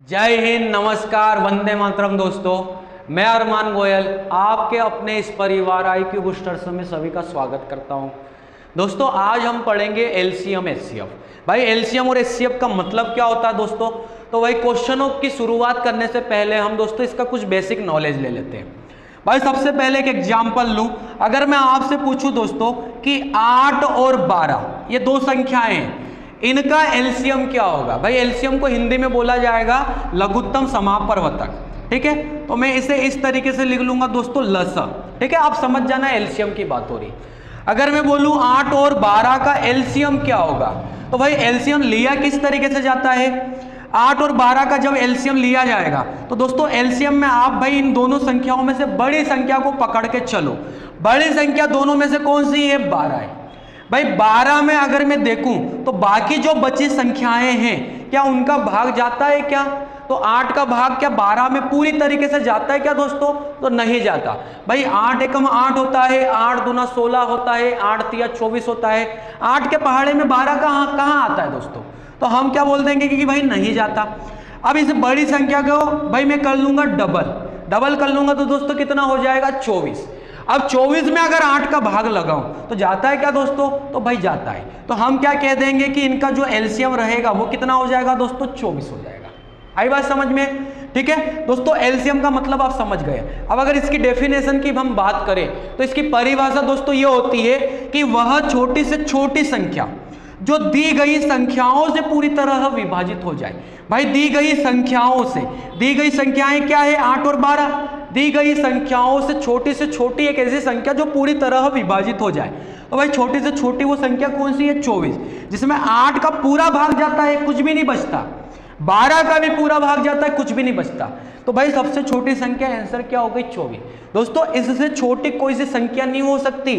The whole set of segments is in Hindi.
जय हिंद, नमस्कार, वंदे मातरम। दोस्तों, मैं अरमान गोयल आपके अपने इस परिवार IQ बूस्टर्स में सभी का स्वागत करता हूं। दोस्तों, आज हम पढ़ेंगे एलसीएम एचसीएफ। भाई, एलसीएम और एचसीएफ का मतलब क्या होता है दोस्तों? तो भाई, क्वेश्चनों की शुरुआत करने से पहले हम दोस्तों इसका कुछ बेसिक नॉलेज ले लेते हैं। भाई, सबसे पहले एक एग्जाम्पल लूं। अगर मैं आपसे पूछूं दोस्तों कि 8 और 12 ये दो संख्याएं हैं, इनका एलसीएम क्या होगा? भाई, एलसीएम को हिंदी में बोला जाएगा लघुत्तम समापवर्तक। ठीक है, तो मैं इसे इस तरीके से लिख लूंगा दोस्तों, लसा। ठीक है, आप समझ जाना एलसीएम की बात हो रही। अगर मैं बोलूं 8 और 12 का एलसीएम क्या होगा, तो भाई एलसीएम लिया किस तरीके से जाता है? 8 और 12 का जब एलसीएम लिया जाएगा तो दोस्तों एलसीएम में आप भाई इन दोनों संख्याओं में से बड़ी संख्या को पकड़ के चलो। बड़ी संख्या दोनों में से कौन सी है? 12 है। भाई, 12 में अगर मैं देखूं तो बाकी जो बची संख्याएं हैं, क्या उनका भाग जाता है क्या? तो 8 का भाग क्या 12 में पूरी तरीके से जाता है क्या दोस्तों? तो नहीं जाता। भाई, 8 एकम 8 होता है, 8 दूना 16 होता है, 8 तिया 24 होता है। 8 के पहाड़े में 12 कहाँ आता है दोस्तों? तो हम क्या बोल देंगे कि भाई नहीं जाता। अब इस बड़ी संख्या को भाई मैं कर लूंगा डबल कर लूंगा, तो दोस्तों कितना हो जाएगा? 24। अब 24 में अगर 8 का भाग लगाऊं तो जाता है क्या दोस्तों? तो भाई जाता है। तो हम क्या कह देंगे कि इनका जो एलसीएम रहेगा वो कितना हो जाएगा दोस्तों? 24 हो जाएगा। आई बात समझ में? ठीक है दोस्तों, एलसीएम का मतलब आप समझ गए। अब अगर इसकी डेफिनेशन की हम बात करें तो इसकी परिभाषा दोस्तों ये होती है कि वह छोटी से छोटी संख्या जो दी गई संख्याओं से पूरी तरह विभाजित हो जाए। भाई, दी गई संख्याओं से, दी गई संख्याएं क्या है? 8 और 12। दी गई संख्याओं से छोटी एक ऐसी संख्या जो पूरी तरह विभाजित हो जाए। तो भाई, छोटी से छोटी वो संख्या कौन सी है? 24, जिसमें 8 का पूरा भाग जाता है, कुछ भी नहीं बचता। 12 का भी पूरा भाग जाता है, कुछ भी नहीं बचता। तो भाई, सबसे छोटी संख्या आंसर क्या हो गई? 24। दोस्तों, इससे छोटी कोई सी संख्या नहीं हो सकती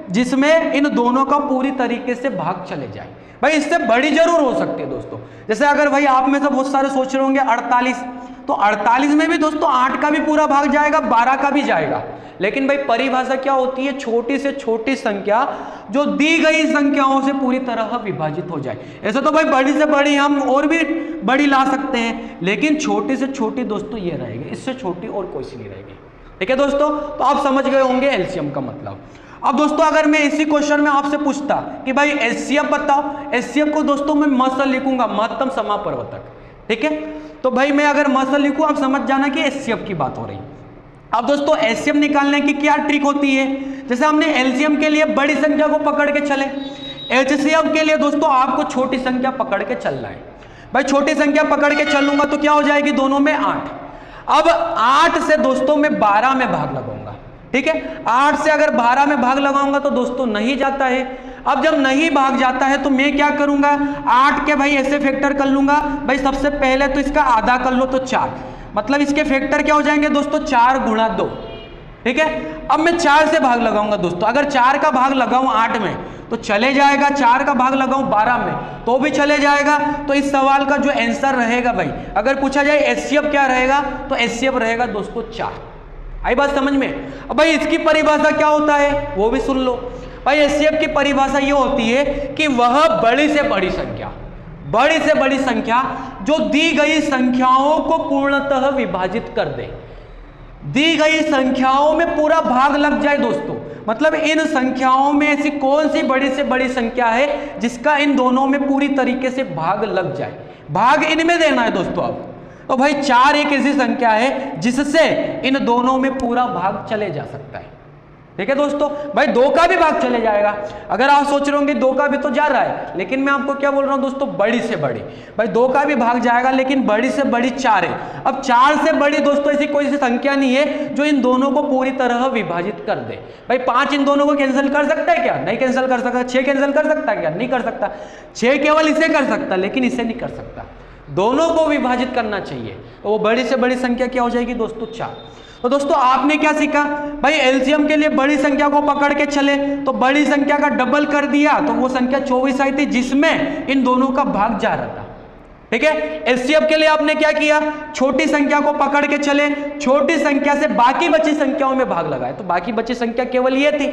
जिसमें इन दोनों का पूरी तरीके से भाग चले जाए। भाई, इससे बड़ी जरूर हो सकती है दोस्तों। जैसे अगर भाई आप में से बहुत सारे सोच रहे होंगे 48, तो 48 में भी दोस्तों 8 का भी पूरा भाग जाएगा, 12 का भी जाएगा। लेकिन भाई, परिभाषा क्या होती है? छोटी से छोटी संख्या जो दी गई संख्याओं से पूरी तरह विभाजित हो जाए। ऐसे तो भाई बड़ी से बड़ी हम और भी बड़ी ला सकते हैं, लेकिन छोटी से छोटी दोस्तों ये रहेगी, इससे छोटी और कोई सी नहीं रहेगी। ठीक है दोस्तों, तो आप समझ गए होंगे एलसीएम का मतलब। अब दोस्तों, अगर मैं इसी क्वेश्चन में आपसे पूछता कि भाई एचसीएफ बताओ, एचसीएफ को दोस्तों मैं मसल लिखूंगा, महत्तम समापवर्तक। ठीक है, तो भाई मैं अगर मसल लिखूं, आप समझ जाना कि एचसीएफ की बात हो रही। अब दोस्तों, एचसीएफ निकालने की क्या ट्रिक होती है? जैसे हमने एलसीएम के लिए बड़ी संख्या को पकड़ के चले, एचसीएफ के लिए दोस्तों आपको छोटी संख्या पकड़ के चलना है। भाई, छोटी संख्या पकड़ के चलूंगा तो क्या हो जाएगी? दोनों में 8। अब 8 से दोस्तों मैं 12 में भाग लगाऊंगा। ठीक है, 8 से अगर 12 में भाग लगाऊंगा तो दोस्तों नहीं जाता है। अब जब नहीं भाग जाता है तो मैं क्या करूंगा? 8 के भाई ऐसे फैक्टर कर लूंगा। भाई, सबसे पहले तो इसका आधा कर लो तो 4, मतलब इसके फैक्टर क्या हो जाएंगे दोस्तों? 4 गुणा 2। ठीक है, अब मैं 4 से भाग लगाऊंगा दोस्तों। अगर 4 का भाग लगाऊं 8 में तो चले जाएगा, 4 का भाग लगाऊं 12 में तो भी चले जाएगा। तो इस सवाल का जो आंसर रहेगा भाई, अगर पूछा जाए एचसीएफ क्या रहेगा, तो एचसीएफ रहेगा दोस्तों 4। आई बात समझ में? अब भाई, इसकी परिभाषा क्या होता है वो भी सुन लो। भाई, एचसीएफ की परिभाषा ये होती है कि वह बड़ी से बड़ी संख्या जो दी गई संख्याओं को पूर्णतः विभाजित कर दे। दी गई संख्याओं में पूरा भाग लग जाए दोस्तों, मतलब इन संख्याओं में ऐसी कौन सी बड़ी से बड़ी संख्या है जिसका इन दोनों में पूरी तरीके से भाग लग जाए। भाग इनमें देना है दोस्तों। अब तो भाई 4 एक ऐसी संख्या है जिससे इन दोनों में पूरा भाग चले जा सकता है। ठीक है दोस्तों, भाई 2 का भी भाग चले जाएगा। अगर आप सोच रहे होंगे 2 का भी तो जा रहा है, लेकिन मैं आपको क्या बोल रहा हूं दोस्तों? बड़ी से बड़ी। भाई, 2 का भी भाग जाएगा, लेकिन बड़ी से बड़ी 4 है। अब 4 से बड़ी दोस्तों ऐसी कोई सी संख्या नहीं है जो इन दोनों को पूरी तरह विभाजित कर दे। भाई, 5 इन दोनों को कैंसिल कर सकता है क्या? नहीं कैंसिल कर सकता। 6 कैंसिल कर सकता है क्या? नहीं कर सकता। 6 केवल इसे कर सकता, लेकिन इसे नहीं कर सकता। दोनों को विभाजित करना चाहिए, तो वो बड़ी से बड़ी संख्या क्या हो जाएगी दोस्तों? 4। तो दोस्तों, आपने क्या सीखा? भाई, एलसीएम के लिए बड़ी संख्या को पकड़ के चले तो बड़ी संख्या का डबल कर दिया तो वो संख्या 24 आई थी, जिसमें इन दोनों का भाग जा रहा था। ठीक है। एचसीएफ के लिए आपने क्या किया, छोटी संख्या को पकड़ के चले, छोटी संख्या से बाकी बची संख्याओं में भाग लगाए। तो बाकी बची संख्या केवल ये थी,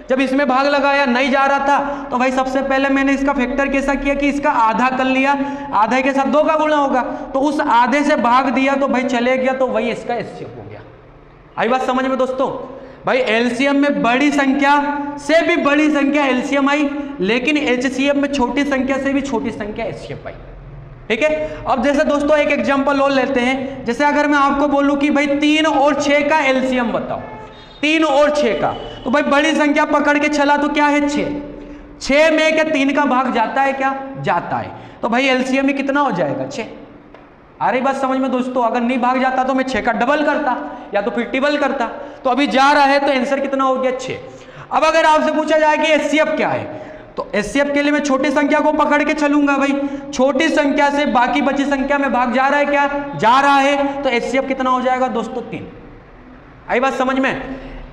जब इसमें भाग लगाया नहीं जा रहा था तो भाई सबसे पहले मैंने इसका फैक्टर कैसा किया कि इसका आधा कर लिया, आधे के साथ 2 का गुणा होगा, तो उस आधे से भाग दिया तो भाई चले गया, तो वही इसका एचसीएफ हो गया। आई बात समझ में दोस्तों। भाई एलसीएम में बड़ी संख्या से भी बड़ी संख्या एलसीएम आई, लेकिन एचसीएफ में छोटी संख्या से भी छोटी संख्या एचसीएफ आई। ठीक है। अब जैसे दोस्तों एक एग्जांपल और लेते हैं, जैसे अगर मैं आपको बोलूं कि भाई 3 और 6 का एलसीएम बताओ, 3 और 6 का, तो भाई बड़ी संख्या पकड़ के चला तो क्या है 6, 6 में क्या 3 का भाग जाता है, क्या जाता है, तो भाई एलसीएम में कितना हो जाएगा 6। आ रही बात समझ में दोस्तों। अगर नहीं भाग जाता तो मैं 6 का डबल करता या तो फिर ट्रिपल करता, तो अभी जा रहा है तो आंसर कितना हो गया 6। अब अगर आपसे पूछा जाए कि एचसीएफ क्या है, तो एचसीएफ के लिए मैं छोटी संख्या को पकड़ के चलूंगा, भाई छोटी संख्या से बाकी बची संख्या में भाग जा रहा है, क्या जा रहा है, तो एचसीएफ कितना हो जाएगा दोस्तों 3। आई बात समझ में।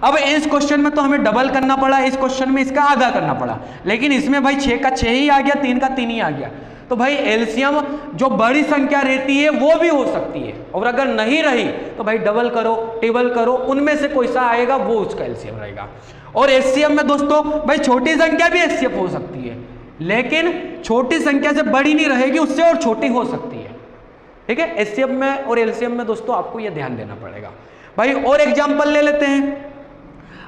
अब इस क्वेश्चन में तो हमें डबल करना पड़ा, इस क्वेश्चन में इसका आधा करना पड़ा, लेकिन इसमें भाई 6 का 6 ही आ गया, 3 का 3 ही आ गया। तो भाई एलसीएम जो बड़ी संख्या रहती है वो भी हो सकती है, और अगर नहीं रही तो भाई डबल करो टेबल करो, उनमें से कोई सा आएगा वो उसका एलसीएम रहेगा। और एचसीएफ में दोस्तों भाई छोटी संख्या भी एचसीएफ हो सकती है, लेकिन छोटी संख्या से बड़ी नहीं रहेगी, उससे और छोटी हो सकती है। ठीक है। एचसीएफ में और एलसीएम में दोस्तों आपको यह ध्यान देना पड़ेगा। भाई और एग्जाम्पल ले लेते हैं।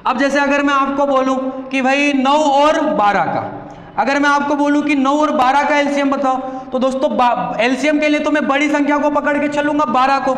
अब जैसे अगर मैं आपको बोलूं कि भाई 9 और 12 का, अगर मैं आपको बोलूं कि 9 और 12 का एलसीएम बताओ, तो दोस्तों एलसीएम के लिए तो मैं बड़ी संख्या को पकड़ के चलूंगा 12 को।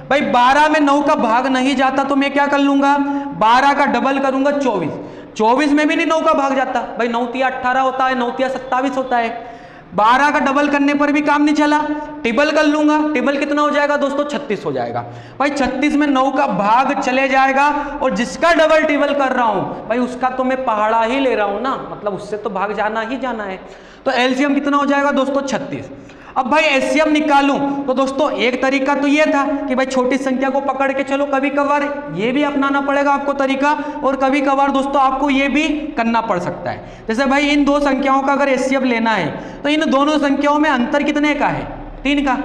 भाई 12 में 9 का भाग नहीं जाता तो मैं क्या कर लूंगा, 12 का डबल करूंगा 24, 24 में भी नहीं 9 का भाग जाता, भाई 9 तिया 18 होता है, 9 तिया 27 होता है। 12 का डबल करने पर भी काम नहीं चला, टेबल कर लूंगा, टेबल कितना हो जाएगा दोस्तों 36 हो जाएगा। भाई 36 में 9 का भाग चले जाएगा, और जिसका डबल टेबल कर रहा हूं भाई उसका तो मैं पहाड़ा ही ले रहा हूं ना, मतलब उससे तो भाग जाना ही जाना है। तो एलसीएम कितना हो जाएगा दोस्तों 36। अब भाई एचसीएफ निकालूं तो दोस्तों एक तरीका तो ये था कि भाई छोटी संख्या को पकड़ के चलो, कभी कभार ये भी अपनाना पड़ेगा आपको तरीका, और कभी कभार दोस्तों आपको ये भी करना पड़ सकता है। जैसे भाई इन 2 संख्याओं का अगर एचसीएफ लेना है तो इन दोनों संख्याओं में अंतर कितने का है, 3 का।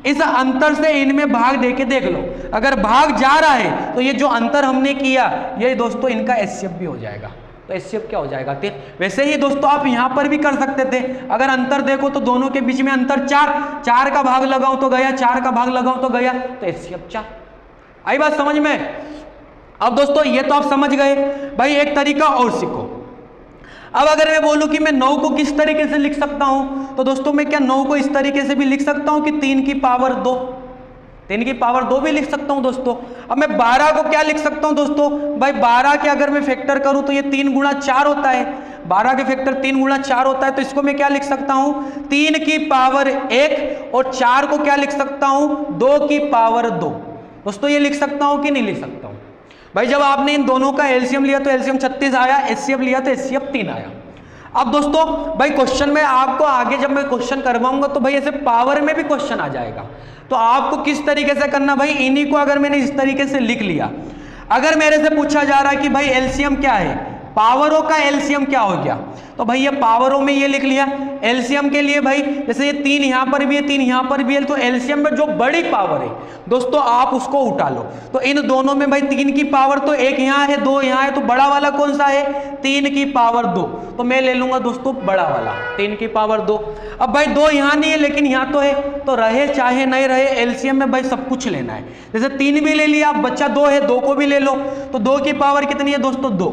इस अंतर से इनमें भाग देके देख लो, अगर भाग जा रहा है तो ये जो अंतर हमने किया ये दोस्तों इनका एचसीएफ भी हो जाएगा। तो एचसीएफ क्या हो जाएगा 3। वैसे ही दोस्तों आप यहां पर भी कर सकते थे, अगर अंतर देखो तो दोनों के बीच में अंतर 4, 4 का भाग लगाओ तो गया, 4 का भाग लगाओ तो गया, तो एचसीएफ 4। आई बात समझ में। अब दोस्तों ये तो आप समझ गए। भाई एक तरीका और सीखो। अब अगर मैं बोलूं कि मैं 9 को किस तरीके से लिख सकता हूं, तो दोस्तों मैं क्या 9 को इस तरीके से भी लिख सकता हूं कि 3 की पावर 2, 3 की पावर 2 भी लिख सकता हूं दोस्तों। अब मैं 12 को क्या लिख सकता हूं दोस्तों, भाई 12 के अगर मैं फैक्टर करूं तो ये 3 गुणा 4 होता है, 12 के फैक्टर 3 गुणा 4 होता है, तो इसको मैं क्या लिख सकता हूं 3 की पावर 1, और 4 को क्या लिख सकता हूं 2 की पावर 2। दोस्तों ये लिख सकता हूं कि नहीं लिख सकता हूं। भाई जब आपने इन दोनों का एलसीएम लिया तो एलसीएम 36 आया, एचसीएफ लिया तो एचसीएफ 3 आया। अब दोस्तों भाई क्वेश्चन में आपको आगे जब मैं क्वेश्चन करवाऊंगा तो भाई ऐसे पावर में भी क्वेश्चन आ जाएगा, तो आपको किस तरीके से करना, भाई इन्हीं को अगर मैंने इस तरीके से लिख लिया, अगर मेरे से पूछा जा रहा है कि भाई एलसीएम क्या है, पावरों का एलसीएम क्या हो गया, तो भाई ये पावरों में ये लिख लिया। एलसीएम के लिए भाई जैसे ये 3 यहां पर भी है, 3 यहां पर भी है, तो एलसीएम में जो बड़ी पावर है दोस्तों आप उसको उठा लो। तो इन दोनों में भाई 3 की पावर तो 1 यहां है, 2 यहां है, तो बड़ा वाला कौन सा है 3 की पावर 2, तो मैं ले लूंगा दोस्तों बड़ा वाला 3 की पावर 2। अब भाई 2 यहां नहीं है लेकिन यहां तो है, तो रहे चाहे नहीं रहे एलसीएम में भाई सब कुछ लेना है। जैसे 3 भी ले लिया, बच्चा 2 है, 2 को भी ले लो, तो 2 की पावर कितनी है दोस्तों 2,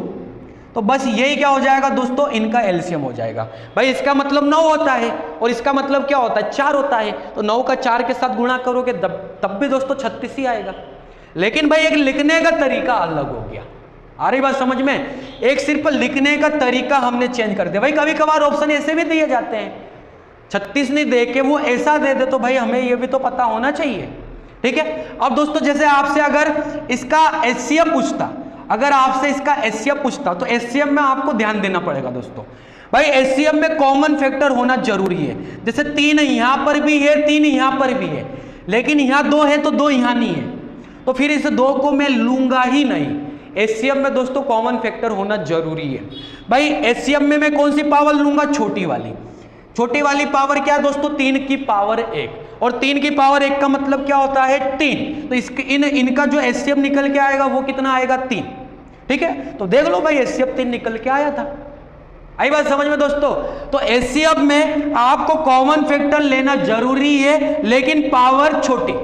तो बस यही क्या हो जाएगा दोस्तों इनका एलसीएम हो जाएगा। भाई इसका मतलब 9 होता है और इसका मतलब क्या होता है 4 होता है, तो 9 का 4 के साथ गुणा करोगे तब भी दोस्तों 36 ही आएगा। लेकिन भाई एक लिखने का तरीका अलग हो गया। आ रही बात समझ में, एक सिर्फ लिखने का तरीका हमने चेंज कर दिया। भाई कभी कभार ऑप्शन ऐसे भी दिए जाते हैं, 36 नहीं दे के वो ऐसा दे दे, तो भाई हमें ये भी तो पता होना चाहिए। ठीक है। अब दोस्तों जैसे आपसे अगर इसका एचसीएफ पूछता, अगर आपसे इसका एचसीएफ पूछता तो एचसीएफ में आपको ध्यान देना पड़ेगा दोस्तों। भाई एचसीएफ में कॉमन फैक्टर होना जरूरी है। जैसे 3 यहां पर भी है, 3 यहां पर भी है, लेकिन यहां 2 है तो 2 यहां नहीं है, तो फिर इस 2 को मैं लूंगा ही नहीं। एचसीएफ में दोस्तों कॉमन फैक्टर होना जरूरी है। भाई एचसीएफ में मैं कौन सी पावर लूंगा, छोटी वाली। छोटी वाली पावर क्या दोस्तों 3 की पावर 1। और 3 की पावर 1 का मतलब क्या होता है 3। तो इसके इनका जो एचसीएफ निकल के आएगा वो कितना आएगा 3। ठीक है, तो देख लो भाई एचसीएफ 3 निकल के आया था। आई बात समझ में दोस्तों? तो एचसीएफ में आपको कॉमन फैक्टर लेना जरूरी है लेकिन पावर छोटी,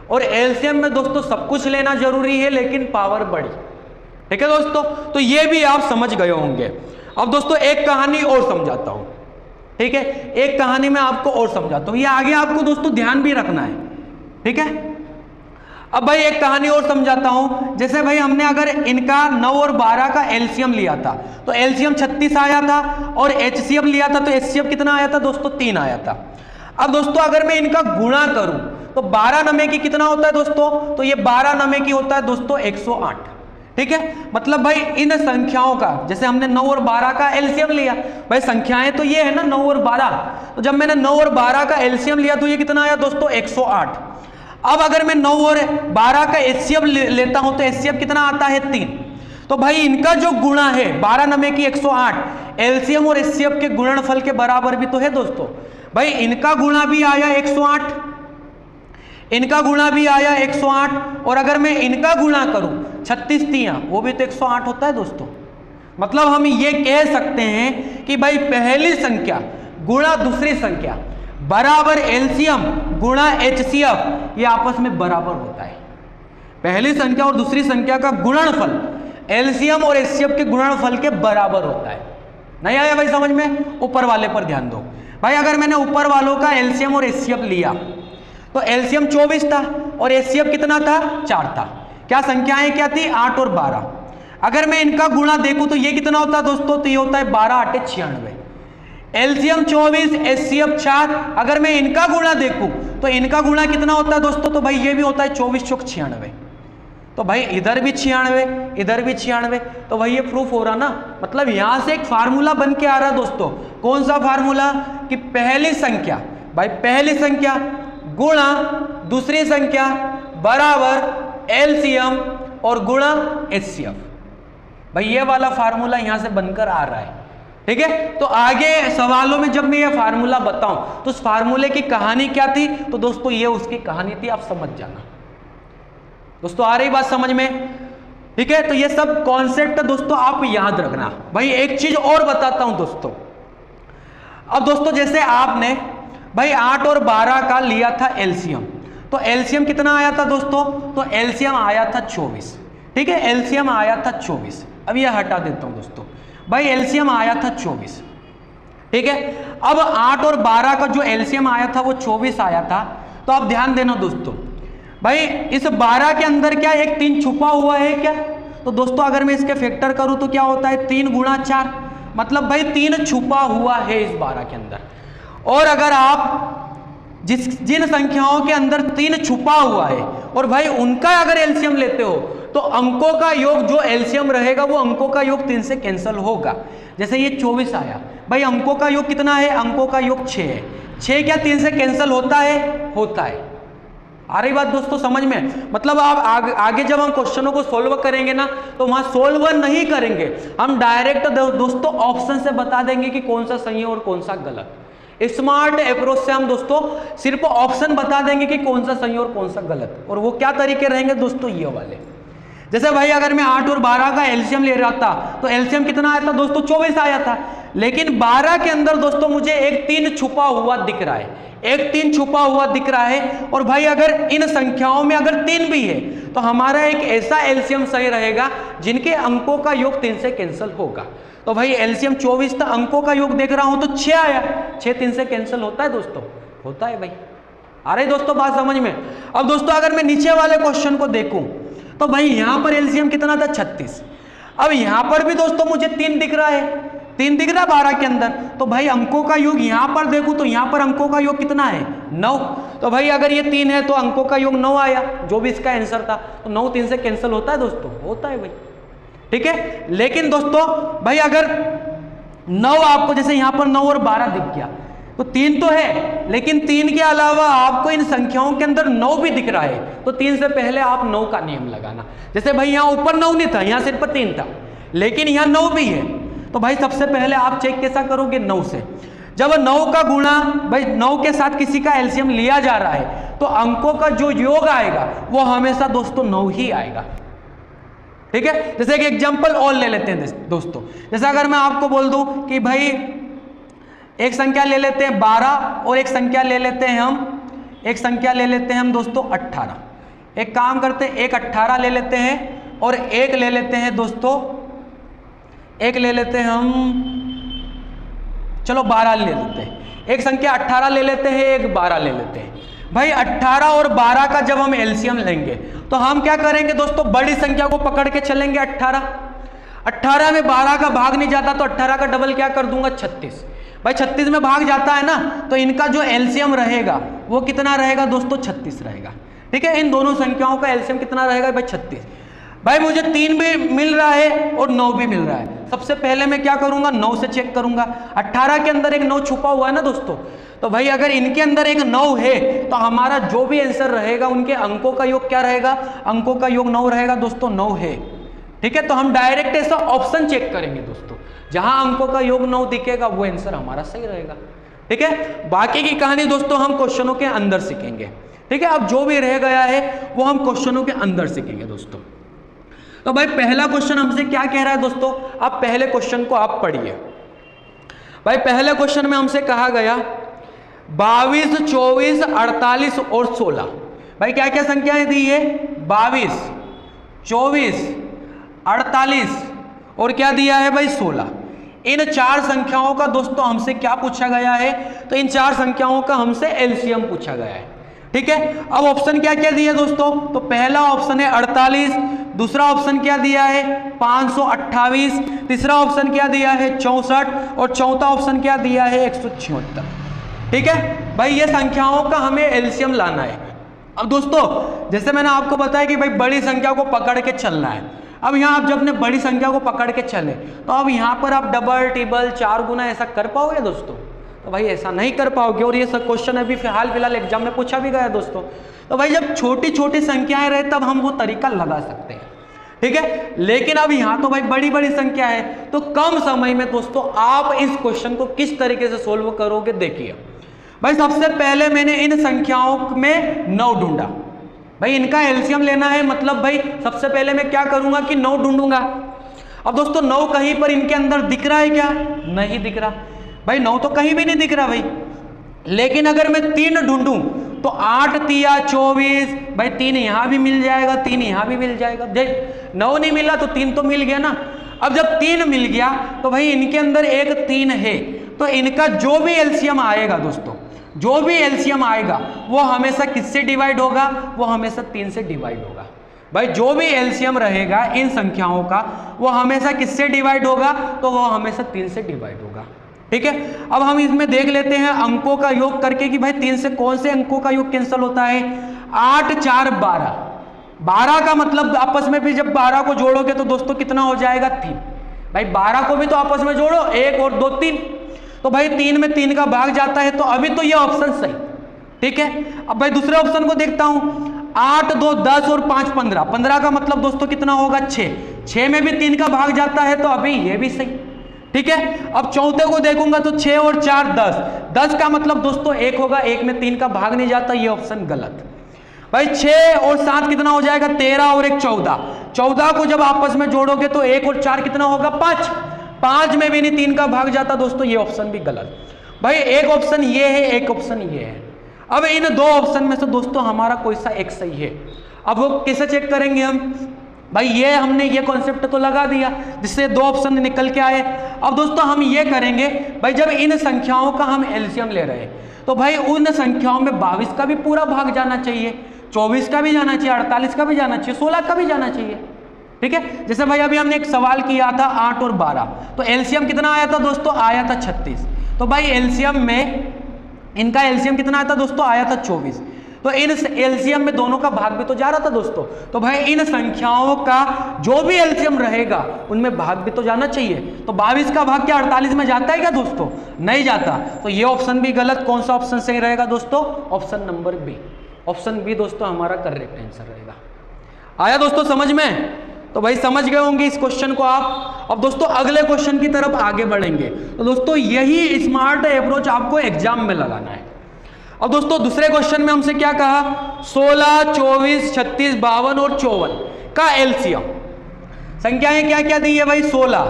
और एलसीएम में दोस्तों सब कुछ लेना जरूरी है लेकिन पावर बड़ी। ठीक है दोस्तों, तो ये भी आप समझ गए होंगे। अब दोस्तों एक कहानी और समझाता हूं। ठीक है, एक कहानी में आपको और समझाता हूं, ये आगे आपको दोस्तों ध्यान भी रखना है। ठीक है, अब भाई एक कहानी और समझाता हूं। जैसे भाई हमने अगर इनका 9 और 12 का एलसीएम लिया था तो एलसीएम 36 आया था, और एचसीएफ लिया था तो एचसीएफ कितना आया था दोस्तों 3 आया था। अब दोस्तों अगर मैं इनका गुणा करूं तो 12 नमे की कितना होता है दोस्तों? तो ये 12 नमे की होता है दोस्तों 108। ठीक है, मतलब भाई इन संख्याओं का, जैसे हमने 9 और 12 का एलसीएम लिया, भाई संख्याएं तो ये है ना 9 और 12, तो जब मैंने 9 और 12 का एलसीएम लिया तो ये कितना आया दोस्तों 108। अब अगर मैं 9 और 12 का एचसीएफ लेता हूं तो एचसीएफ कितना आता है 3। तो भाई इनका जो गुणा है 12 नमे की 108, एलसीएम और एचसीएफ के गुणनफल के बराबर भी तो है दोस्तों। भाई इनका गुणा भी आया 108, इनका गुणा भी आया 108, और अगर मैं इनका गुणा करूं 36 तियां वो भी तो 108 होता है दोस्तों। मतलब हम ये कह सकते हैं कि भाई पहली संख्या गुणा दूसरी संख्या बराबर एलसीएम गुणा एचसीएफ, ये आपस में बराबर होता है। पहली संख्या और दूसरी संख्या का गुणनफल एलसीएम और एचसीएफ के गुणनफल के बराबर होता है। नहीं आया भाई समझ में? ऊपर वाले पर ध्यान दो भाई। अगर मैंने ऊपर वालों का एलसीएम और एचसीएफ लिया तो एलसीएम 24 था और एचसीएफ कितना था 4 था। क्या संख्याएं क्या थी 8 और 12। अगर मैं इनका गुणा देखूं तो ये कितना होता है दोस्तों? तो ये होता है 12 8 96। LCM 24 HCF 4। अगर मैं इनका गुणा देखूं तो इनका गुणा कितना होता है दोस्तों? तो भाई ये भी होता है 24 चौक 96। तो भाई इधर भी 96 इधर भी 96। तो भाई ये प्रूफ हो रहा ना, मतलब यहां से एक फार्मूला बन के आ रहा दोस्तों। कौन सा फार्मूला? कि पहली संख्या, भाई पहली संख्या गुणा दूसरी संख्या बराबर एलसीएम और गुणा एचसीएफ। भाई ये वाला फार्मूला यहां से बनकर आ रहा है। ठीक है, तो आगे सवालों में जब मैं ये फार्मूला बताऊं तो उस फार्मूले की कहानी क्या थी, तो दोस्तों ये उसकी कहानी थी, आप समझ जाना। दोस्तों आ रही बात समझ में? ठीक है, तो ये सब कॉन्सेप्ट दोस्तों आप याद रखना। भाई एक चीज और बताता हूं दोस्तों। अब दोस्तों जैसे आपने भाई 8 और 12 का लिया था एलसीएम, तो एलसीएम कितना आया था दोस्तों? तो एलसीएम आया था 24। ठीक है, एलसीएम आया था 24। अब ये हटा देता हूं दोस्तों। भाई एलसीएम आया था 24। ठीक है, अब 8 और 12 का जो एलसीएम आया था वो 24 आया था। तो आप ध्यान देना दोस्तों, भाई इस 12 के अंदर क्या एक 3 छुपा हुआ है क्या? तो दोस्तों अगर मैं इसके फैक्टर करूं तो क्या होता है 3 गुणा 4, मतलब भाई 3 छुपा हुआ है इस 12 के अंदर। और अगर आप जिन संख्याओं के अंदर 3 छुपा हुआ है और भाई उनका अगर एलसीएम लेते हो तो अंकों का योग जो एलसीएम रहेगा वो अंकों का योग 3 से कैंसिल होगा। जैसे ये 24 आया, भाई अंकों का योग कितना है? अंकों का योग 6 है। 6 क्या 3 से कैंसिल होता है? होता है। आ रही बात दोस्तों समझ में? मतलब आप आगे जब हम क्वेश्चनों को सोल्व करेंगे ना तो वहां सोल्व नहीं करेंगे, हम डायरेक्ट दोस्तों ऑप्शन से बता देंगे कि कौन सा सही है और कौन सा गलत। स्मार्ट अप्रोच से हम दोस्तों सिर्फ ऑप्शन बता देंगे कि कौन सा सही और कौन सा गलत। और वो क्या तरीके रहेंगे दोस्तों? ये वाले। जैसे भाई अगर मैं 8 और 12 का एलसीएम ले रहा था तो एलसीएम कितना आया था दोस्तों? 24 आया था। लेकिन 12 के अंदर दोस्तों मुझे एक 3 छुपा हुआ दिख रहा है, एक 3 छुपा हुआ दिख रहा है। और भाई अगर इन संख्याओं में अगर 3 भी है तो हमारा एक ऐसा एलसीएम सही रहेगा जिनके अंकों का योग 3 से कैंसिल होगा। तो भाई एलसीएम 24 था, अंकों का योग देख रहा हूं तो 6 आया। 6 3 से कैंसिल होता है दोस्तों? होता है भाई। आ रही दोस्तों बात समझ में? अब दोस्तों अगर मैं नीचे वाले क्वेश्चन को देखूं तो भाई यहां पर एलसीएम कितना था? 36। अब यहां पर भी दोस्तों मुझे 3 दिख रहा है, 3 दिख रहा है 12 के अंदर। तो भाई अंकों का योग यहां पर देखूं तो यहां पर अंकों का योग कितना है? 9। तो भाई अगर ये 3 है तो अंकों का योग 9 आया, जो भी इसका आंसर था। तो 9 3 से कैंसिल होता है दोस्तों? होता है भाई। ठीक है, लेकिन दोस्तों भाई अगर 9 आपको, जैसे यहां पर 9 और 12 दिख गया तो 3 तो है, लेकिन 3 के अलावा आपको इन संख्याओं के अंदर 9 भी दिख रहा है तो 3 से पहले आप 9 का नियम लगाना। जैसे भाई यहां ऊपर 9 नहीं था, यहां सिर्फ 3 था, लेकिन यहां 9 भी है। तो भाई सबसे पहले आप चेक कैसा करोगे? 9 से। जब 9 का गुणा भाई 9 के साथ किसी का एलसीएम लिया जा रहा है तो अंकों का जो योग आएगा वो हमेशा दोस्तों 9 ही आएगा। ठीक है, जैसे एक एग्जांपल और ले लेते हैं दोस्तों। जैसे अगर मैं आपको बोल दूं कि भाई एक संख्या ले लेते हैं 12 और एक संख्या ले लेते हैं हम दोस्तों 18। एक काम करते हैं, एक 18 ले लेते हैं और एक ले लेते हैं दोस्तों, एक ले लेते हैं हम, चलो 12 ले लेते हैं। एक संख्या 18 ले लेते हैं, एक 12 ले लेते हैं। भाई 18 और 12 का जब हम एलसीएम लेंगे तो हम क्या करेंगे दोस्तों, बड़ी संख्या को पकड़ के चलेंगे 18 में 12 का भाग नहीं जाता तो 18 का डबल क्या कर दूंगा 36। भाई 36 में भाग जाता है ना, तो इनका जो एलसीएम रहेगा वो कितना रहेगा दोस्तों 36 रहेगा। ठीक है, इन दोनों संख्याओं का एलसीएम कितना रहेगा भाई 36। भाई मुझे 3 भी मिल रहा है और 9 भी मिल रहा है। सबसे पहले मैं क्या करूंगा, 9 से चेक करूंगा। 18 के अंदर एक 9 छुपा हुआ है ना दोस्तों, तो भाई अगर इनके अंदर एक 9 है तो हमारा जो भी आंसर रहेगा उनके अंकों का योग क्या रहेगा, अंकों का योग 9 रहेगा दोस्तों, 9 है। ठीक है, तो हम डायरेक्ट ऐसा ऑप्शन चेक करेंगे दोस्तों, जहां अंकों का योग 9 दिखेगा वो आंसर हमारा सही रहेगा। ठीक है, बाकी की कहानी दोस्तों हम क्वेश्चनों के अंदर सीखेंगे। ठीक है, अब जो भी रह गया है वो हम क्वेश्चनों के अंदर सीखेंगे दोस्तों। तो भाई पहला क्वेश्चन हमसे क्या कह रहा है दोस्तों, आप पहले क्वेश्चन को आप पढ़िए। भाई पहले क्वेश्चन में हमसे कहा गया 22, 24, 48 और 16। भाई क्या क्या संख्याएं दी है, 22, 24, 48 और क्या दिया है भाई 16। इन 4 संख्याओं का दोस्तों हमसे क्या पूछा गया है, तो इन 4 संख्याओं का हमसे एलसीएम पूछा गया है। ठीक है, अब ऑप्शन क्या क्या दिया दोस्तों, तो पहला ऑप्शन है 48, दूसरा ऑप्शन क्या दिया है 528, तीसरा ऑप्शन क्या दिया है 64 और चौथा ऑप्शन क्या दिया है 176। ठीक है, भाई ये संख्याओं का हमें एलसीएम लाना है। अब दोस्तों जैसे मैंने आपको बताया कि भाई बड़ी संख्या को पकड़ के चलना है। अब यहाँ आप जब अपने बड़ी संख्या को पकड़ के चले तो अब यहाँ पर आप डबल टिबल 4 गुना ऐसा कर पाओगे दोस्तों, तो भाई ऐसा नहीं कर पाओगे। और ये सब क्वेश्चन अभी फिलहाल एग्जाम में पूछा भी गया दोस्तों। तो भाई जब छोटी छोटी संख्याएं रहे तब हम वो तरीका लगा सकते हैं। ठीक है, लेकिन अब यहाँ तो भाई बड़ी बड़ी संख्या है, तो कम समय में दोस्तों आप इस क्वेश्चन को किस तरीके से सोल्व करोगे देखिए। भाई सबसे पहले मैंने इन संख्याओं में 9 ढूंढा। भाई इनका एलसीएम लेना है, मतलब भाई सबसे पहले मैं क्या करूंगा कि 9 ढूंढूंगा। अब दोस्तों 9 कहीं पर इनके अंदर दिख रहा है क्या, नहीं दिख रहा। भाई 9 तो कहीं भी नहीं दिख रहा भाई। लेकिन अगर मैं 3 ढूंढूं तो 8 तिया 24, भाई 3 यहां भी मिल जाएगा, 3 यहां भी मिल जाएगा। 9 नहीं मिला तो 3 तो मिल गया ना। अब जब 3 मिल गया तो भाई इनके अंदर एक 3 है, तो इनका जो भी एलसीएम आएगा दोस्तों, जो भी एलसीएम आएगा वो हमेशा किससे डिवाइड होगा, वो हमेशा 3 से डिवाइड होगा। भाई जो भी एलसीएम रहेगा इन संख्याओं का वो हमेशा किससे डिवाइड होगा, तो वो हमेशा 3 से डिवाइड होगा। ठीक है, अब हम इसमें देख लेते हैं अंकों का योग करके कि भाई 3 से कौन से अंकों का योग कैंसिल होता है। 8, 4, 12। 12 का मतलब आपस में भी जब 12 को जोड़ोगे तो दोस्तों कितना हो जाएगा 3। भाई 12 को भी तो आपस में जोड़ो, 1 और 2 3, तो भाई 3 में 3 का भाग जाता है, तो अभी तो ये ऑप्शन सही। ठीक है, अब भाई दूसरे ऑप्शन को देखता हूं। 8, 2, 10 और 5, 15। 15 का मतलब दोस्तों कितना होगा 6। 6 में भी 3 का भाग जाता है, तो अभी ये भी सही। ठीक है, अब चौथे को देखूंगा तो 6 और 4 10। 10 का मतलब दोस्तों 1 होगा, 1 में 3 का भाग नहीं जाता, ये ऑप्शन गलत। भाई 6 और 7 कितना हो जाएगा 13 और 1 14। 14 को जब आपस में जोड़ोगे तो 1 और 4 कितना होगा 5। 5 में भी नहीं 3 का भाग जाता दोस्तों, ये ऑप्शन भी गलत। भाई एक ऑप्शन ये है, एक ऑप्शन ये है। अब इन 2 ऑप्शन में से दोस्तों हमारा कोई सा एक सही है। अब वो कैसे चेक करेंगे हम, भाई ये हमने ये कॉन्सेप्ट तो लगा दिया जिससे 2 ऑप्शन निकल के आए। अब दोस्तों हम ये करेंगे, भाई जब इन संख्याओं का हम एलसीएम ले रहे हैं तो भाई उन संख्याओं में 22 का भी पूरा भाग जाना चाहिए, 24 का भी जाना चाहिए, 48 का भी जाना चाहिए, 16 का भी जाना चाहिए। ठीक है, जैसे भाई अभी हमने एक सवाल किया था 8 और 12, तो एलसीएम कितना आया था दोस्तों, आया था 36। तो भाई एलसीएम में इनका एलसीएम कितना आया था दोस्तों, आया था 24। तो इन एलसीएम में दोनों का भाग भी तो जा रहा था दोस्तों, तो भाई इन संख्याओं का जो भी एलसीएम रहेगा उनमें भाग भी तो जाना चाहिए। तो 22 का भाग क्या 48 में जाता है क्या दोस्तों, नहीं जाता। तो ये ऑप्शन भी गलत। कौन सा ऑप्शन सही रहेगा दोस्तों, option number B. Option B दोस्तों हमारा करेक्ट आंसर रहेगा। आया दोस्तों समझ में। तो भाई समझ गए होंगे इस क्वेश्चन को आप। अब दोस्तों अगले क्वेश्चन की तरफ आगे बढ़ेंगे। तो दोस्तों यही स्मार्ट अप्रोच आपको एग्जाम में लगाना है। अब दोस्तों दूसरे क्वेश्चन में हमसे क्या कहा, 16, 24, 36, 52 और 54 का एलसीएम। संख्याएं क्या क्या दी है भाई, 16,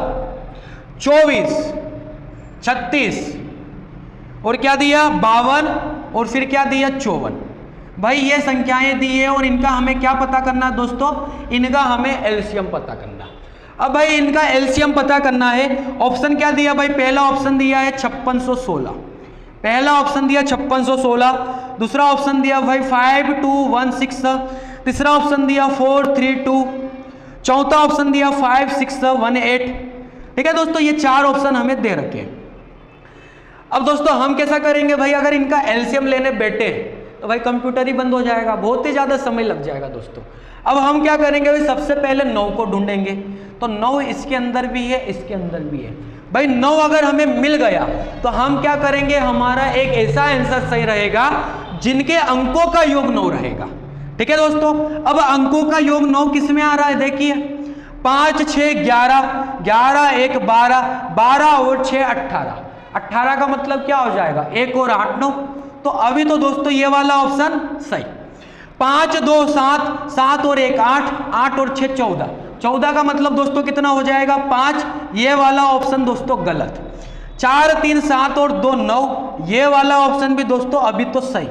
24, 36 और क्या दिया 52 और फिर क्या दिया 54। भाई ये संख्याएं दी है और इनका हमें क्या पता करना है दोस्तों, इनका हमें एलसीएम पता करना। अब भाई इनका एलसीएम पता करना है। ऑप्शन क्या दिया भाई, पहला ऑप्शन दिया है 5616, पहला ऑप्शन दिया 5616, दूसरा ऑप्शन दिया भाई 5216, तीसरा ऑप्शन दिया 432, चौथा ऑप्शन दिया 5618। ठीक है दोस्तों, ये 4 ऑप्शन हमें दे रखे हैं। अब दोस्तों हम कैसा करेंगे भाई, अगर इनका एलसीएम लेने बैठे तो भाई कंप्यूटर ही बंद हो जाएगा, बहुत ही ज़्यादा समय लग जाएगा दोस्तों। अब हम क्या करेंगे भाई, सबसे पहले 9 को ढूंढेंगे। तो 9 इसके अंदर भी है, इसके अंदर भी है। भाई 9 अगर हमें मिल गया तो हम क्या करेंगे, हमारा एक ऐसा आंसर सही रहेगा जिनके अंकों का योग 9 रहेगा। ठीक है दोस्तों, अब अंकों का योग 9 किस में आ रहा है, देखिए 5, 6, 11, 11, 1, 12, 12 और 6, 18, 18 का मतलब क्या हो जाएगा, 1 और 8, 9। तो अभी तो दोस्तों ये वाला ऑप्शन सही। 5, 2, 7, 7 और 1, 8, 8 और 6, 14, 14 का मतलब दोस्तों कितना हो जाएगा 5, ये वाला ऑप्शन दोस्तों गलत। 4, 3, 7 और 2, 9, ये वाला ऑप्शन भी दोस्तों अभी तो सही।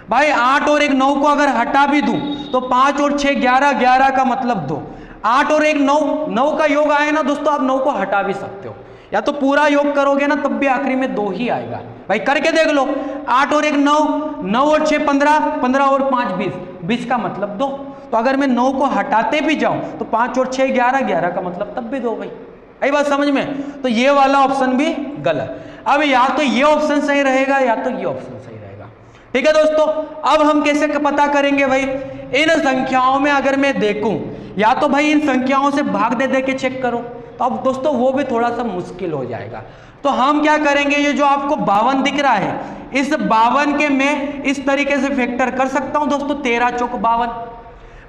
भाई 8 और 1, 9 को अगर हटा भी दूं तो 5 और 6, 11, 11 का मतलब 2, 8 और 1, 9, 9 का योग आए ना दोस्तों, आप 9 को हटा भी सकते हो, या तो पूरा योग करोगे ना तब भी आखिरी में 2 ही आएगा। भाई करके देख लो, 8 और 1, 9, 9 और 6, 15, 15 और 5, 20, 20 का मतलब 2। तो अगर मैं 9 को हटाते भी जाऊं तो 5 और 6, 11, 11 का मतलब तब भी 2। भाई आई बात समझ में, तो ये वाला ऑप्शन भी गलत। अब या तो ये ऑप्शन सही रहेगा या तो ये ऑप्शन सही रहेगा। ठीक है दोस्तों, अब हम कैसे पता करेंगे भाई, इन संख्याओं में अगर मैं देखूं, या तो भाई इन संख्याओं से भाग दे दे के चेक करो, तो अब दोस्तों वो भी थोड़ा सा मुश्किल हो जाएगा। तो हम क्या करेंगे, ये जो आपको 52 दिख रहा है, इस 52 के मैं इस तरीके से फैक्टर कर सकता हूं दोस्तों, 13 चौक 52।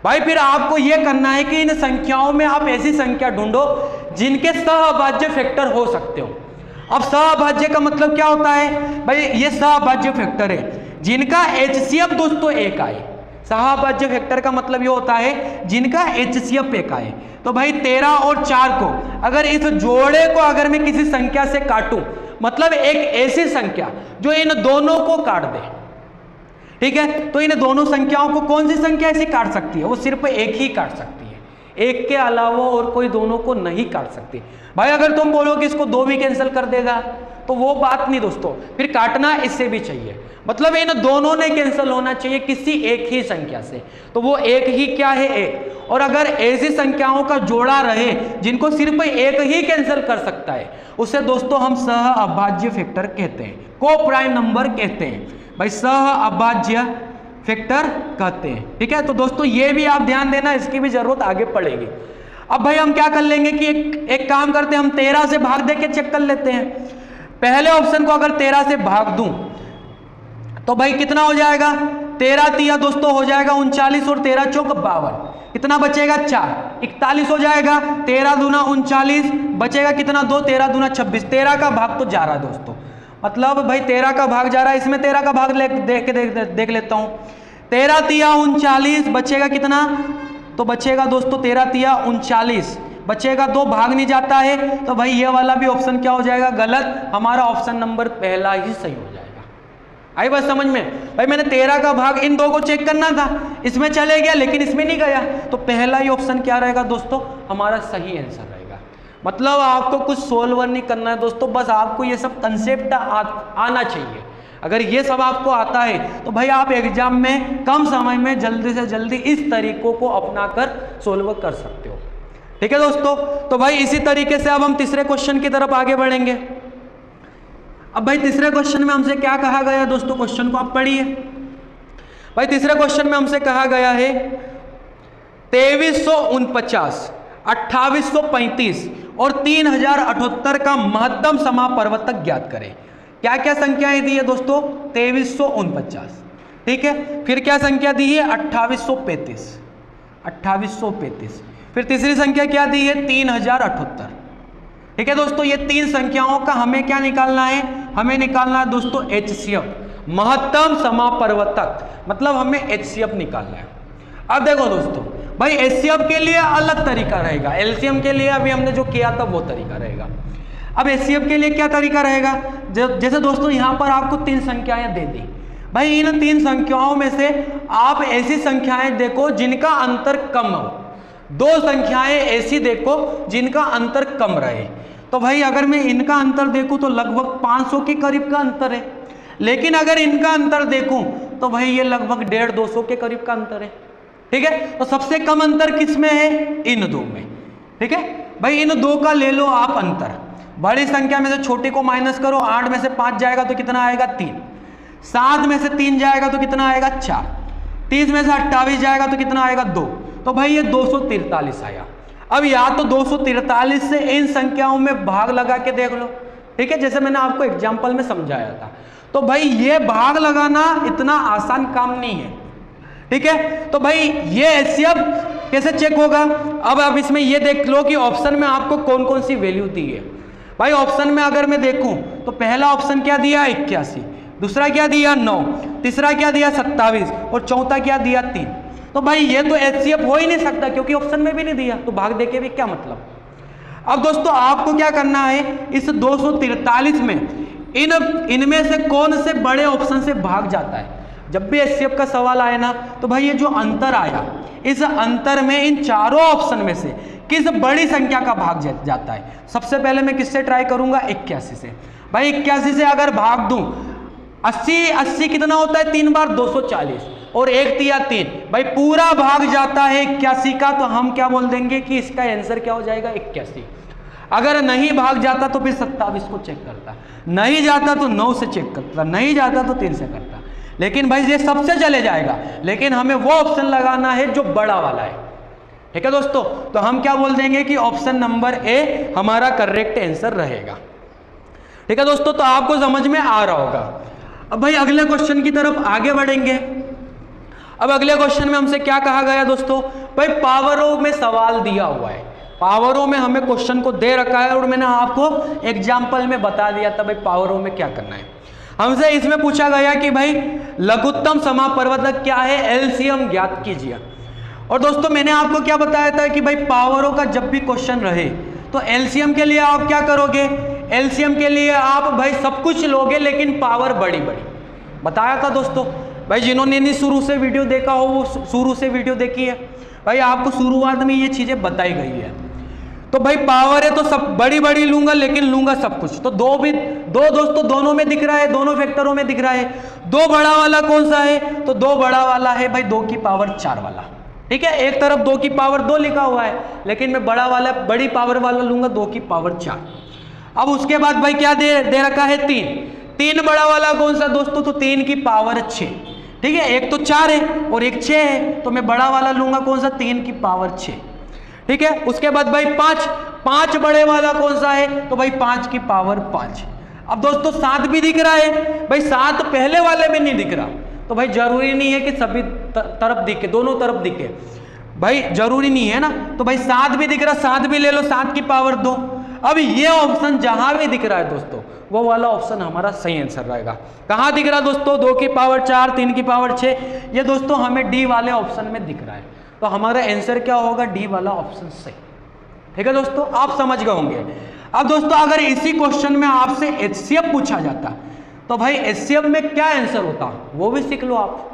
भाई फिर आपको यह करना है कि इन संख्याओं में आप ऐसी संख्या ढूंढो जिनके सहअभाज्य फैक्टर हो सकते हो। अब सहअभाज्य का मतलब क्या होता है भाई, ये सहअभाज्य फैक्टर है जिनका एचसीएफ दोस्तों 1 आए। सहअभाज्य फैक्टर का मतलब ये होता है जिनका एचसीएफ 1 आए। तो भाई 13 और 4 को अगर इस जोड़े को अगर मैं किसी संख्या से काटूं, मतलब एक ऐसी संख्या जो इन दोनों को काट दे, ठीक है, तो इन दोनों संख्याओं को कौन सी संख्या ऐसी काट सकती है, वो सिर्फ एक ही काट सकती है, एक के अलावा और कोई दोनों को नहीं काट सकती। भाई अगर तुम बोलो कि इसको 2 भी कैंसिल कर देगा तो वो बात नहीं दोस्तों, फिर काटना इससे भी चाहिए, मतलब इन दोनों ने कैंसिल होना चाहिए किसी एक ही संख्या से, तो वो एक ही क्या है, एक। और अगर ऐसी संख्याओं का जोड़ा रहे जिनको सिर्फ एक ही कैंसिल कर सकता है, उसे दोस्तों हम सहअभाज्य फैक्टर कहते हैं, को प्राइम नंबर कहते हैं। भाई सहअभाज्य फैक्टर कहते हैं। ठीक है, तो दोस्तों ये भी आप ध्यान देना, इसकी भी जरूरत आगे पड़ेगी। अब भाई हम क्या कर लेंगे कि एक काम करते हैं, हम 13 से भाग दे के चेक कर लेते हैं। पहले ऑप्शन को अगर 13 से भाग दूं तो भाई कितना हो जाएगा, 13 तिया दोस्तों हो जाएगा 39 और 13 चौक 52, कितना बचेगा 4, 41 हो जाएगा। 13 दूना 39, बचेगा कितना 2, 13 दूना 26, 13 का भाग तो जा रहा है दोस्तों, मतलब भाई 13 का भाग जा रहा है, इसमें 13 का भाग देख लेता हूं। 13 तिया 39, बचेगा कितना, तो बचेगा दोस्तों 13 तिया 39, बचेगा 2, भाग नहीं जाता है, तो भाई ये वाला भी ऑप्शन क्या हो जाएगा, गलत। हमारा ऑप्शन नंबर पहला ही सही हो जाएगा। आई बात समझ में। भाई मैंने 13 का भाग इन 2 को चेक करना था, इसमें चले गया लेकिन इसमें नहीं गया, तो पहला ही ऑप्शन क्या रहेगा दोस्तों, हमारा सही आंसर रहेगा। मतलब आपको कुछ सोल्वर नहीं करना है दोस्तों, बस आपको ये सब कंसेप्ट आना चाहिए। अगर ये सब आपको आता है तो भाई आप एग्जाम में कम समय में जल्दी से जल्दी इस तरीकों को अपनाकर सोल्व कर सकते हो। ठीक है दोस्तों, तो भाई इसी तरीके से अब हम तीसरे क्वेश्चन की तरफ आगे बढ़ेंगे। अब भाई तीसरे क्वेश्चन में हमसे क्या कहा गया दोस्तों, क्वेश्चन को आप पढ़िए। भाई तीसरे क्वेश्चन में हमसे कहा गया है 2349, 2835 और 3078 का महत्तम समापवर्तक ज्ञात करें। क्या क्या संख्याएं दी है दोस्तों, 2349, ठीक है, फिर क्या संख्या दी है 2835, 2835, फिर तीसरी संख्या क्या दी है 3078। ठीक है दोस्तों, ये तीन संख्याओं का हमें क्या निकालना है, हमें निकालना है दोस्तों HCF, महत्तम समापवर्तक, मतलब हमें HCF निकालना है। अब देखो दोस्तों भाई HCF के लिए अलग तरीका रहेगा, LCM के लिए अभी हमने जो किया था वो तरीका रहेगा। अब HCF के लिए क्या तरीका रहेगा, जैसे दोस्तों यहाँ पर आपको तीन संख्याएं दे दी, भाई इन तीन संख्याओं में से आप ऐसी संख्याएं देखो जिनका अंतर कम हो, दो संख्याएं ऐसी देखो जिनका अंतर कम रहे। तो भाई अगर मैं इनका अंतर देखूं तो लगभग 500 के करीब का अंतर है, लेकिन अगर इनका अंतर देखूं तो भाई ये लगभग 150-200 के करीब का अंतर है। ठीक है, तो सबसे कम अंतर किस में है, इन दो में। ठीक है भाई, इन दो का ले लो आप अंतर, बड़ी संख्या में से छोटी को माइनस करो, 8 में से 5 जाएगा तो कितना आएगा 3, 7 में से 3 जाएगा तो कितना आएगा 4, 30 में से 28 जाएगा तो कितना आएगा 2, तो भाई ये 243 आया। अब या तो 243 से इन संख्याओं में भाग लगा के देख लो। ठीक है, जैसे मैंने आपको एग्जाम्पल में समझाया था। तो भाई ये भाग लगाना इतना आसान काम नहीं है। ठीक है, तो भाई ये HCF कैसे चेक होगा, अब आप इसमें ये देख लो कि ऑप्शन में आपको कौन कौन सी वैल्यू दी है। भाई ऑप्शन में अगर मैं देखूं तो पहला ऑप्शन क्या दिया 81, दूसरा क्या दिया 9, तीसरा क्या दिया 27 और चौथा क्या दिया 3। तो भाई ये तो HCF हो ही नहीं सकता क्योंकि ऑप्शन में भी नहीं दिया, तो भाग देके भी क्या मतलब। अब दोस्तों आपको क्या करना है, इस 243 में इनमें से कौन से बड़े ऑप्शन से भाग जाता है। जब भी HCF का सवाल आए ना तो भाई ये जो अंतर आया, इस अंतर में इन चारों ऑप्शन में से किस बड़ी संख्या का भाग जाता है। सबसे पहले मैं किससे ट्राई करूंगा, 81 से। भाई 81 से अगर भाग दूं, 80 कितना होता है 3 बार 240 और 1 तिया 3, भाई पूरा भाग जाता है 81 का, तो हम क्या बोल देंगे कि इसका आंसर क्या हो जाएगा 81। अगर नहीं भाग जाता तो फिर 27 को चेक करता, नहीं जाता तो 9 से चेक करता, नहीं जाता तो 3 से करता, लेकिन भाई ये सबसे चले जाएगा, लेकिन हमें वो ऑप्शन लगाना है जो बड़ा वाला है। ठीक है दोस्तों, तो हम क्या बोल देंगे कि ऑप्शन नंबर ए हमारा करेक्ट आंसर रहेगा। ठीक है दोस्तों, तो आपको समझ में आ रहा होगा। अब भाई अगले क्वेश्चन की तरफ आगे बढ़ेंगे। अब अगले क्वेश्चन में हमसे क्या कहा गया दोस्तों, भाई पावरों में सवाल दिया हुआ है, पावरों में हमें क्वेश्चन को दे रखा है और मैंने आपको एग्जाम्पल में बता दिया था भाई पावरों में क्या करना है। हमसे इसमें पूछा गया कि भाई लघुत्तम समापवर्तक क्या है, LCM ज्ञात कीजिए। और दोस्तों मैंने आपको क्या बताया था कि भाई पावरों का जब भी क्वेश्चन रहे तो LCM के लिए आप क्या करोगे, LCM के लिए आप भाई सब कुछ लोगे लेकिन पावर बड़ी बड़ी बताया था दोस्तों। भाई जिन्होंने नहीं शुरू से वीडियो देखा हो वो शुरू से वीडियो देखी है, भाई आपको शुरुआत में ये चीजें बताई गई है। तो भाई पावर है तो सब बड़ी बड़ी लूंगा लेकिन लूंगा सब कुछ। तो दो दोस्तों दोनों में दिख रहा है, दोनों फैक्टरों में दिख रहा है। 2 बड़ा वाला कौन सा है, तो 2 बड़ा वाला है भाई 2 की पावर 4 वाला। ठीक है, एक तरफ 2 की पावर 2 लिखा हुआ है, लेकिन मैं बड़ा वाला बड़ी पावर वाला लूंगा 2 की पावर 4। अब उसके बाद भाई क्या दे रखा है 3 बड़ा वाला कौन सा दोस्तों, तो 3 की पावर 6। ठीक है, एक तो 4 है और एक 6 है, तो मैं बड़ा वाला लूंगा कौन सा, 3 की पावर 6। ठीक है, उसके बाद भाई 5 बड़े वाला कौन सा है, तो भाई 5 की पावर 5। अब दोस्तों 7 भी दिख रहा है, भाई 7 पहले वाले में नहीं दिख रहा, तो भाई जरूरी नहीं है कि सभी तरफ दिखे, दोनों तरफ दिखे, भाई जरूरी नहीं है ना। तो भाई 7 भी दिख रहा, 7 भी ले लो, 7 की पावर 2। अब ये ऑप्शन जहां भी दिख रहा है दोस्तों वो वाला ऑप्शन हमारा सही आंसर रहेगा। कहां दिख रहा है दोस्तों, 2 की पावर 4, 3 की पावर 6, ये दोस्तों हमें डी वाले ऑप्शन में दिख रहा है, तो हमारा आंसर क्या होगा, डी वाला ऑप्शन सही। ठीक है दोस्तों, आप समझ गए होंगे। अब दोस्तों अगर इसी क्वेश्चन में आपसे HCF पूछा जाता तो भाई HCF में क्या आंसर होता वो भी सीख लो आप।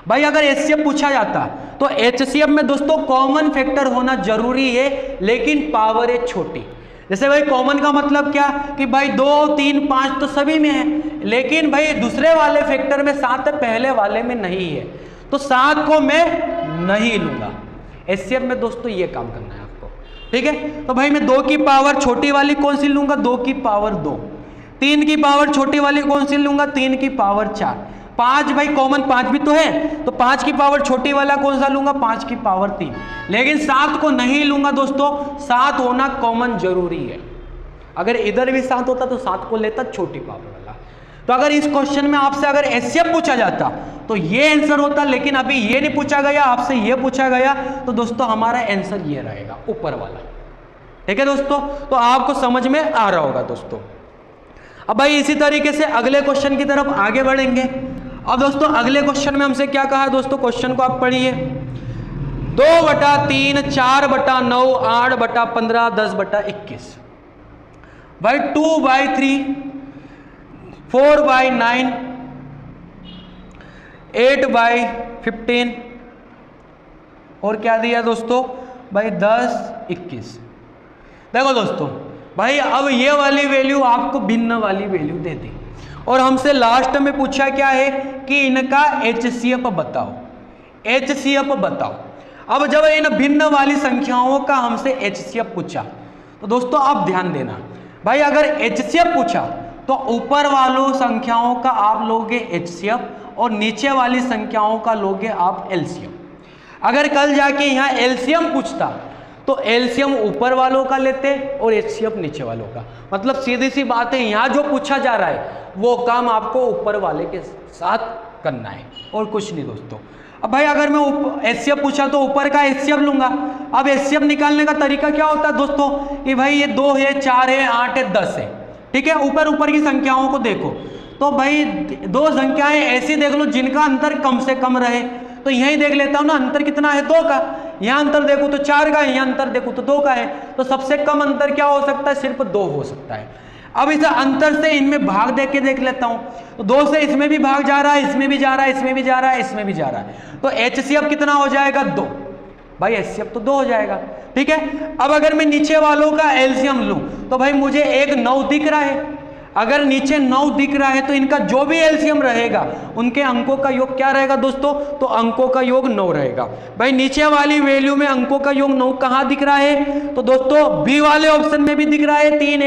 भाई अगर HCF पूछा जाता तो HCF में दोस्तों कॉमन फैक्टर होना जरूरी है, लेकिन पावर है छोटी। जैसे भाई कॉमन का मतलब क्या कि भाई 2, 3, 5 तो सभी में है, लेकिन भाई दूसरे वाले फैक्टर में 7 पहले वाले में नहीं है, तो 7 को मैं नहीं लूंगा। HCF में दोस्तों ये काम करना है आपको। ठीक है, तो भाई मैं 2 की पावर छोटी वाली कौन सी लूंगा, 2 की पावर 2। 3 की पावर छोटी वाली कौन सी लूंगा, 3 की पावर 4। 5 भाई कॉमन 5 भी तो है, तो 5 की पावर छोटी वाला कौन सा लूंगा, 5 की पावर 3। लेकिन 7 को नहीं लूंगा दोस्तों, 7 होना कॉमन जरूरी है। अगर इधर भी 7 होता तो 7 को लेता छोटी पावर वाला। तो अगर इस क्वेश्चन में आपसे अगर HCF पूछा जाता तो ये आंसर होता, लेकिन अभी ये नहीं पूछा गया, आपसे ये पूछा गया, तो दोस्तों हमारा आंसर ये रहेगा ऊपर वाला। ठीक है दोस्तों, तो आपको समझ में आ रहा होगा दोस्तों। अब भाई इसी तरीके से अगले क्वेश्चन की तरफ आगे बढ़ेंगे। अब दोस्तों अगले क्वेश्चन में हमसे क्या कहा है दोस्तों, क्वेश्चन को आप पढ़िए। 2/3, 4/9, 8/15, 10/21। भाई 2/3, 4/9, 8/15 और क्या दिया दोस्तों भाई 10, 21। देखो दोस्तों भाई अब ये वाली वैल्यू आपको भिन्न वाली वैल्यू दे दी और हमसे लास्ट में पूछा क्या है कि इनका HCF बताओ, HCF बताओ। अब जब इन भिन्न वाली संख्याओं का हमसे HCF पूछा तो दोस्तों आप ध्यान देना भाई, अगर HCF पूछा तो ऊपर वालों संख्याओं का आप लोगे HCF और नीचे वाली संख्याओं का लोगे आप LCM। अगर कल जाके यहाँ LCM पूछता तो LCM ऊपर वालों का लेते और HCF नीचे वालों का। मतलब सीधी सी बात है, यहाँ जो पूछा जा रहा है वो काम आपको ऊपर वाले के साथ करना है और कुछ नहीं दोस्तों। अब भाई अगर मैं HCF पूछा तो ऊपर का HCF लूंगा। अब HCF निकालने का तरीका क्या होता है दोस्तों कि भाई ये 2 है, 4 है, 8 है, 10 है, ठीक है। ऊपर की संख्याओं को देखो तो भाई 2 संख्याएं ऐसी देख लो जिनका अंतर कम से कम रहे, तो यही देख लेता हूं ना, अंतर कितना है 2 का। यहाँ अंतर देखो तो 4 का है, यहाँ अंतर देखो तो 2 का है, तो सबसे कम अंतर क्या हो सकता है, सिर्फ 2 हो सकता है। अब इस अंतर से इनमें भाग दे के देख लेता हूं, तो 2 से इसमें भी भाग जा रहा है, इसमें भी जा रहा है, इसमें भी जा रहा है, इसमें भी जा रहा है, तो HCF कितना हो जाएगा 2। भाई HCF तो 2 हो जाएगा, ठीक है। अब अगर मैं नीचे वालों का LCM लूं तो भाई मुझे एक 9 दिख रहा है। अगर नीचे 9 दिख रहा है तो इनका जो भी LCM रहेगा उनके अंकों का योग क्या रहेगा दोस्तों, तो अंकों का योग 9 रहेगा। भाई नीचे वाली वैल्यू में अंकों का योग 9 कहाँ दिख रहा है, तो दोस्तों बी वाले ऑप्शन में भी दिख रहा है 3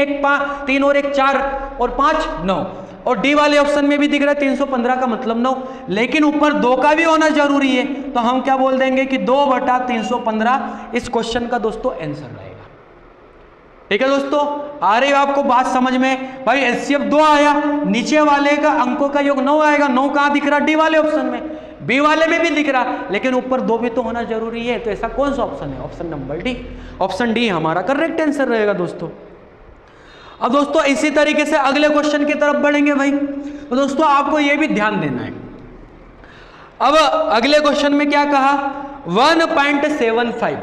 और 1 4 और 5 9, और डी वाले ऑप्शन में भी दिख रहा है 315 का मतलब 9, लेकिन ऊपर 2 का भी होना जरूरी है, तो हम क्या बोल देंगे कि 2/315 इस क्वेश्चन का दोस्तों आंसर रहेगा। ठीक है दोस्तों, आ रही है आपको बात समझ में। भाई HCF 2 आया, नीचे वाले का अंकों का योग 9 आएगा। 9 कहाँ दिख रहा, डी वाले ऑप्शन में, बी वाले में भी दिख रहा, लेकिन ऊपर 2 भी तो होना जरूरी है। तो ऐसा कौन सा ऑप्शन है, option number D, option D हमारा करेक्ट आंसर रहेगा दोस्तों। अब दोस्तों इसी तरीके से अगले क्वेश्चन की तरफ बढ़ेंगे भाई, तो दोस्तों आपको यह भी ध्यान देना है। अब अगले क्वेश्चन में क्या कहा, 1.75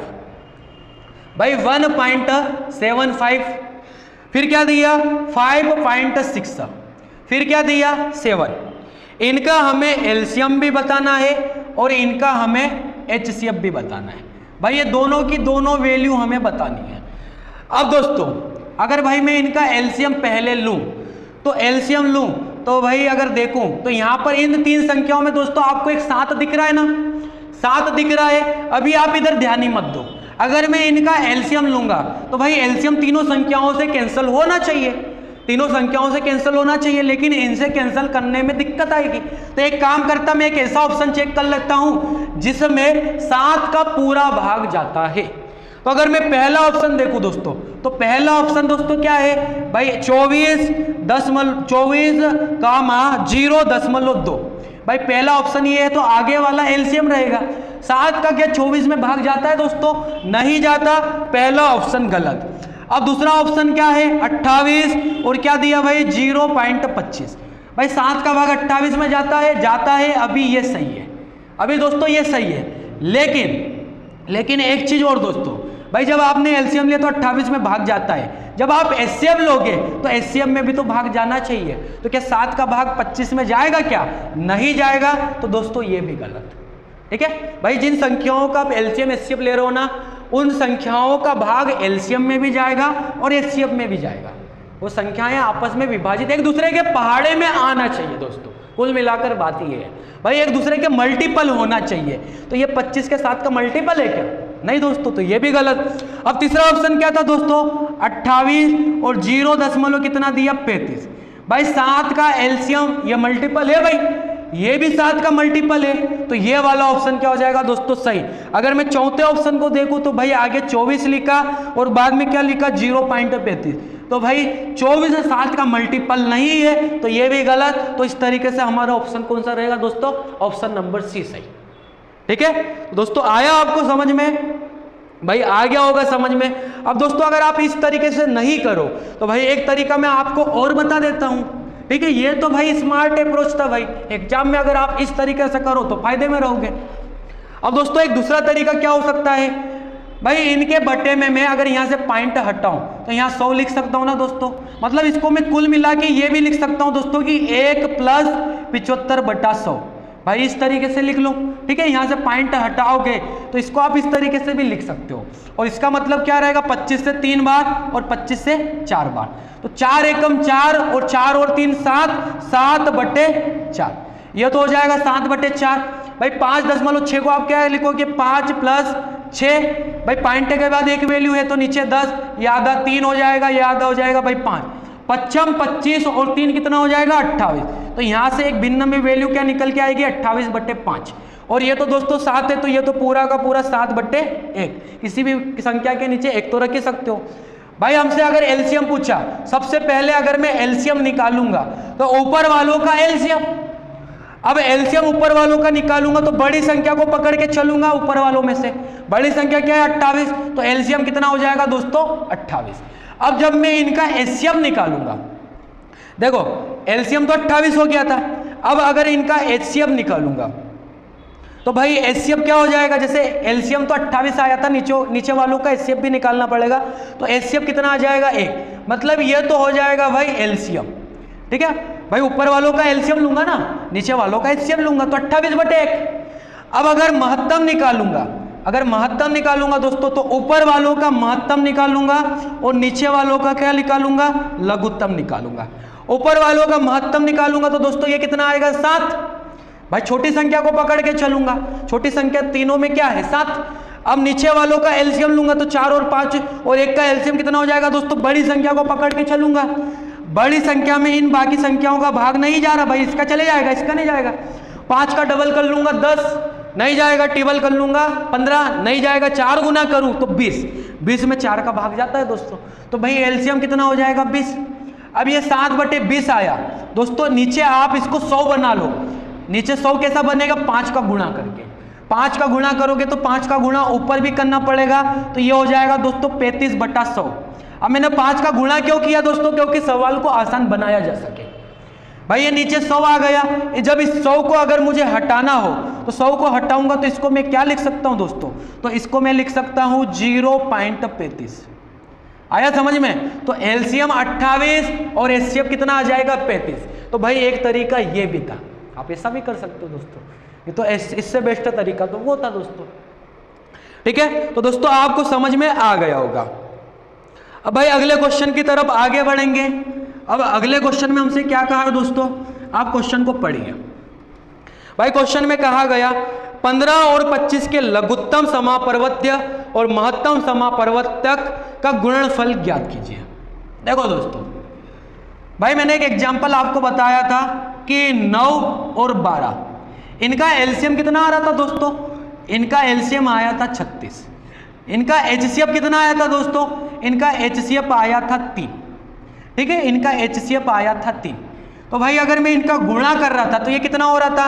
भाई 1.75, फिर क्या दिया 5.6, फिर क्या दिया 7। इनका हमें LCM भी बताना है और इनका हमें HCF भी बताना है। भाई ये दोनों की दोनों वैल्यू हमें बतानी है। अब दोस्तों अगर भाई मैं इनका LCM पहले लूं तो LCM लूं तो भाई अगर देखूं तो यहां पर इन 3 संख्याओं में दोस्तों आपको एक 7 दिख रहा है ना, 7 दिख रहा है। अभी आप इधर ध्यान ही मत दो, अगर मैं इनका LCM लूंगा तो भाई LCM तीनों संख्याओं से कैंसिल होना चाहिए, तीनों संख्याओं से कैंसिल होना चाहिए, लेकिन इनसे कैंसिल करने में दिक्कत आएगी। तो एक काम करता मैं एक ऐसा ऑप्शन चेक कर लेता हूं जिसमें 7 का पूरा भाग जाता है। तो अगर मैं पहला ऑप्शन देखूं दोस्तों, तो पहला ऑप्शन दोस्तों क्या है भाई 24.0.2। भाई पहला ऑप्शन ये है, तो आगे वाला LCM रहेगा। 7 का क्या 24 में भाग जाता है दोस्तों, नहीं जाता, पहला ऑप्शन गलत। अब दूसरा ऑप्शन क्या है 28 और क्या दिया भाई 0.25। भाई 7 का भाग 28 में जाता है, अभी ये सही है, अभी दोस्तों ये सही है। लेकिन एक चीज और दोस्तों, भाई जब आपने LCM लिया तो 28 में भाग जाता है, जब आप HCF लोगे तो HCF में भी तो भाग जाना चाहिए। तो क्या 7 का भाग 25 में जाएगा, क्या नहीं जाएगा, तो दोस्तों ये भी गलत। ठीक है भाई, जिन संख्याओं का आप LCM HCF ले रहे हो ना, उन संख्याओं का भाग LCM में भी जाएगा और HCF में भी जाएगा। वो संख्याएं आपस में विभाजित एक दूसरे के पहाड़े में आना चाहिए दोस्तों। कुल मिलाकर बात ये है भाई, एक दूसरे के मल्टीपल होना चाहिए। तो ये 25 के 7 का मल्टीपल है क्या, नहीं दोस्तों, तो ये भी गलत। अब तीसरा ऑप्शन क्या था दोस्तों 28 और 0 कितना दिया 35। भाई 7 का LCM ये मल्टीपल है भाई, ये भी 7 का मल्टीपल है, तो ये वाला ऑप्शन क्या हो जाएगा दोस्तों सही। अगर मैं चौथे ऑप्शन को देखूं तो भाई आगे 24 लिखा और बाद में क्या लिखा 0.35। तो भाई 24 और 7 का मल्टीपल नहीं है, तो ये भी गलत। तो इस तरीके से हमारा ऑप्शन कौन सा रहेगा दोस्तों? ऑप्शन नंबर सी सही। ठीक है दोस्तों, आया आपको समझ में? भाई आ गया होगा समझ में। अब दोस्तों अगर आप इस तरीके से नहीं करो तो भाई एक तरीका मैं आपको और बता देता हूं। ठीक है, ये तो भाई स्मार्ट अप्रोच था भाई। एग्जाम में अगर आप इस तरीके से करो तो फायदे में रहोगे। अब दोस्तों एक दूसरा तरीका क्या हो सकता है भाई, इनके बटे में मैं अगर यहाँ से पॉइंट हटाऊं तो यहाँ 100 लिख सकता हूं ना दोस्तों। मतलब इसको मैं कुल मिला के ये भी लिख सकता हूं दोस्तों कि 1 + 75/100। भाई इस तरीके से लिख लो। ठीक है, यहाँ से पॉइंट हटाओगे तो इसको आप इस तरीके से भी लिख सकते हो। और इसका मतलब क्या रहेगा? 25 से 3 बार और 25 से 4 बार। तो 4 एकम 4 और 4 और 3 7, 7/4। यह तो हो जाएगा 7/4। भाई 5.6 को आप क्या लिखोगे? 5 + 6। भाई पॉइंट के बाद एक वैल्यू है तो नीचे 10, ये आधा 3 हो जाएगा, ये आधा हो जाएगा भाई 5। 55 25 और 3 कितना हो जाएगा? 28। तो यहाँ से एक भिन्न में वैल्यू क्या निकल के आएगी? 28/5। और ये तो दोस्तों 7 है तो ये तो पूरा का पूरा 7/1। किसी भी संख्या के नीचे 1 तो रख ही सकते हो। भाई हमसे अगर एलसीएम पूछा, सबसे पहले अगर मैं एलसीएम निकालूंगा तो ऊपर वालों का एलसीएम। अब एलसीएम ऊपर वालों का निकालूंगा तो बड़ी संख्या को पकड़ के चलूंगा ऊपर वालों में से। बड़ी संख्या क्या है? 28। तो एलसीएम कितना हो जाएगा दोस्तों? 28। अब जब मैं इनका एचसीएफ निकालूंगा, देखो एलसीएम तो 28 हो गया था। अब अगर इनका एचसीएफ निकालूंगा तो भाई एचसीएफ क्या हो जाएगा? जैसे एलसीएम तो 28 आया था, नीचे वालों का एचसीएफ भी निकालना पड़ेगा। तो एचसीएफ कितना आ जाएगा? 1। मतलब ये तो हो जाएगा भाई एलसीएम। ठीक है भाई, ऊपर वालों का एलसीएम लूंगा ना, नीचे वालों का एचसीएफ लूंगा, तो 28/1। अब अगर महत्तम निकालूंगा दोस्तों तो ऊपर वालों का महत्तम निकालूंगा और नीचे वालों का क्या निकालूंगा? लघुत्तम निकालूंगा। ऊपर वालों का महत्तम निकालूंगा तो दोस्तों ये कितना आएगा? 7। भाई छोटी संख्या को पकड़ के चलूंगा, छोटी संख्या तीनों में क्या है? 7। अब नीचे वालों का एलसीएम लूंगा तो 4 और 5 और 1 का एलसीएम कितना हो जाएगा दोस्तों? बड़ी संख्या को पकड़ के चलूंगा। बड़ी संख्या में इन बाकी संख्याओं का भाग नहीं जा रहा भाई, इसका चले जाएगा, इसका नहीं जाएगा। 5 का डबल कर लूंगा 10, नहीं जाएगा। टिबल कर लूंगा 15, नहीं जाएगा। 4 गुना करूं तो 20, 20 में 4 का भाग जाता है दोस्तों। तो भाई एलसीएम कितना हो जाएगा? 20। अब ये 7/20 आया दोस्तों। नीचे आप इसको 100 बना लो। नीचे 100 कैसा बनेगा? 5 का गुणा करके। 5 का गुणा करोगे तो 5 का गुणा ऊपर भी करना पड़ेगा, तो ये हो जाएगा दोस्तों 35/100। अब मैंने 5 का गुणा क्यों किया दोस्तों? क्योंकि सवाल को आसान बनाया जा सके। भाई ये नीचे 100 आ गया। जब इस 100 को अगर मुझे हटाना हो तो 100 को हटाऊंगा तो इसको मैं क्या लिख सकता हूं दोस्तों? तो इसको मैं लिख सकता हूं 0.35। आया समझ में? तो एलसीएम 28 और एचसीएफ कितना आ जाएगा? 35। तो भाई एक तरीका ये भी था, आप ऐसा भी कर सकते हो दोस्तों। ये तो इससे बेस्ट तरीका तो वो था दोस्तों। ठीक है, तो दोस्तों आपको समझ में आ गया होगा। अब भाई अगले क्वेश्चन की तरफ आगे बढ़ेंगे। अब अगले क्वेश्चन में हमसे क्या कहा दोस्तों? आप क्वेश्चन को पढ़िए। भाई क्वेश्चन में कहा गया 15 और 25 के लघुत्तम समापवर्त्य और महत्तम समापवर्तक का गुणनफल ज्ञात कीजिए। देखो दोस्तों, भाई मैंने एक एग्जांपल आपको बताया था कि 9 और 12, इनका एलसीएम कितना आ रहा था दोस्तों? इनका एलसीएम आया था 36। इनका एचसीएफ कितना आया था दोस्तों? इनका एचसीएफ आया था 3। ठीक है, इनका एचसीएफ आया था 3। तो भाई अगर मैं इनका गुणा कर रहा था तो ये कितना हो रहा था?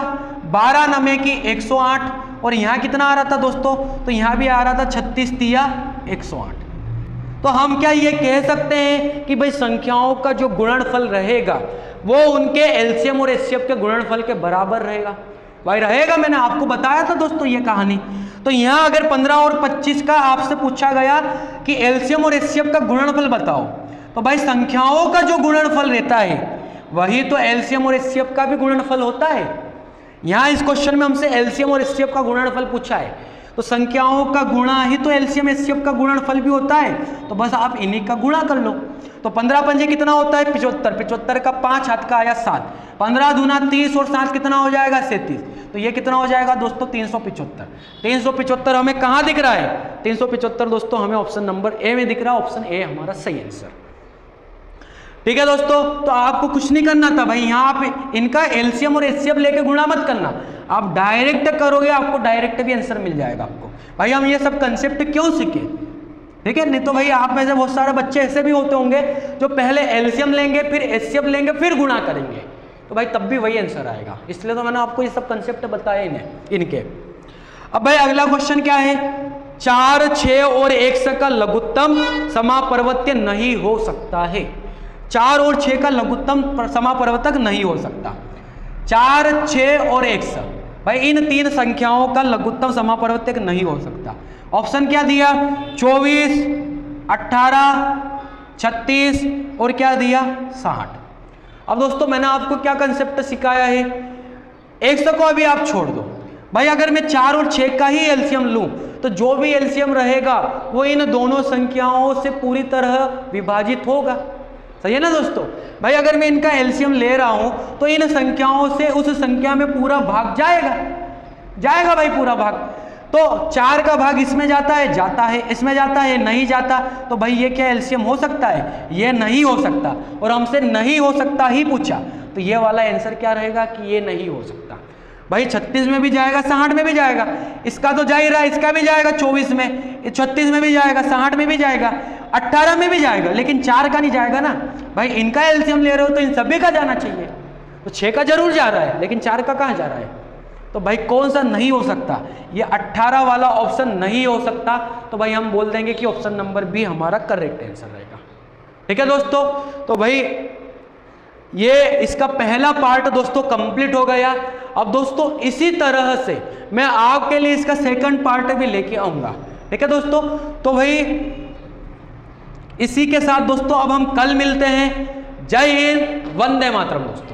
12 9 की 108। और यहाँ कितना आ रहा था दोस्तों? तो यहाँ भी आ रहा था 36 3 108। तो हम क्या ये कह सकते हैं कि भाई संख्याओं का जो गुणनफल रहेगा वो उनके एलसीएम और एचसीएफ के गुणनफल के बराबर रहेगा? भाई रहेगा, मैंने आपको बताया था दोस्तों ये कहानी। तो यहाँ अगर 15 और 25 का आपसे पूछा गया कि एलसीएम और एचसीएफ का गुणनफल बताओ, तो भाई संख्याओं का जो गुणनफल रहता है वही तो एलसीएम और एचसीएफ का भी गुणनफल होता है। यहाँ इस क्वेश्चन में हमसे एलसीएम और एचसीएफ का गुणनफल पूछा है, तो संख्याओं का गुणा ही तो एलसीएम एचसीएफ का गुणनफल भी होता है। तो बस आप इन्हीं का गुणा कर लो। तो 15 पंजे कितना होता है? 75। 75 का 5 हाथ का आया 7। 15 दूना 30 और 7 कितना हो जाएगा? 37। तो ये कितना हो जाएगा दोस्तों? 375। 375 हमें कहाँ दिख रहा है? 375 दोस्तों हमें ऑप्शन नंबर ए में दिख रहा है। ऑप्शन ए हमारा सही आंसर। ठीक है दोस्तों, तो आपको कुछ नहीं करना था भाई, यहाँ आप इनका एलसीएम और एचसीएफ लेके गुणा मत करना, आप डायरेक्ट करोगे, आपको डायरेक्ट भी आंसर मिल जाएगा आपको। भाई हम ये सब कंसेप्ट क्यों सीखे? ठीक है। नहीं तो भाई आप में से बहुत सारे बच्चे ऐसे भी होते होंगे जो पहले एलसीएम लेंगे, फिर एचसीएफ लेंगे, फिर गुणा करेंगे, तो भाई तब भी वही आंसर आएगा। इसलिए तो मैंने आपको ये सब कंसेप्ट बताया इनके। अब भाई अगला क्वेश्चन क्या है, 4, 6 और 1 का लघुत्तम समापरिवर्त्य नहीं हो सकता है। 4 और 6 का लघुत्तम समापरिवर्तक नहीं हो सकता। 4, 6 और 1 भाई इन 3 संख्याओं का लघुत्तम समापरिवर्तक नहीं हो सकता। ऑप्शन क्या दिया, 24, 18, 36 और क्या दिया, 60। अब दोस्तों मैंने आपको क्या कंसेप्ट सिखाया है, 100 को अभी आप छोड़ दो भाई, अगर मैं 4 और 6 का ही एलसीएम लूं तो जो भी एलसीएम रहेगा वो इन दोनों संख्याओं से पूरी तरह विभाजित होगा। सही है ना दोस्तों। भाई अगर मैं इनका एलसीएम ले रहा हूं तो इन संख्याओं से उस संख्या में पूरा भाग जाएगा भाई, पूरा भाग। तो 4 का भाग इसमें जाता है, इसमें जाता है, नहीं जाता, तो भाई ये क्या एलसीएम हो सकता है, ये नहीं हो सकता। और हमसे नहीं हो सकता ही पूछा, तो ये वाला आंसर क्या रहेगा कि ये नहीं हो सकता। भाई 36 में भी जाएगा, 60 में भी जाएगा, इसका तो जा ही रहा है, इसका भी जाएगा 24 में, 36 में भी जाएगा, 60 में भी जाएगा, 18 में भी जाएगा, लेकिन 4 का नहीं जाएगा ना। भाई इनका एलसीएम ले रहे हो तो इन सभी का जाना चाहिए, तो 6 का जरूर जा रहा है, लेकिन 4 का कहाँ जा रहा है। तो भाई कौन सा नहीं हो सकता, ये 18 वाला ऑप्शन नहीं हो सकता। तो भाई हम बोल देंगे कि ऑप्शन नंबर बी हमारा करेक्ट आंसर रहेगा। ठीक है दोस्तों, तो भाई ये इसका पहला पार्ट दोस्तों कंप्लीट हो गया। अब दोस्तों इसी तरह से मैं आपके लिए इसका सेकंड पार्ट भी लेके आऊंगा। ठीक है दोस्तों, तो भाई इसी के साथ दोस्तों अब हम कल मिलते हैं। जय हिंद, वंदे मातरम दोस्तों।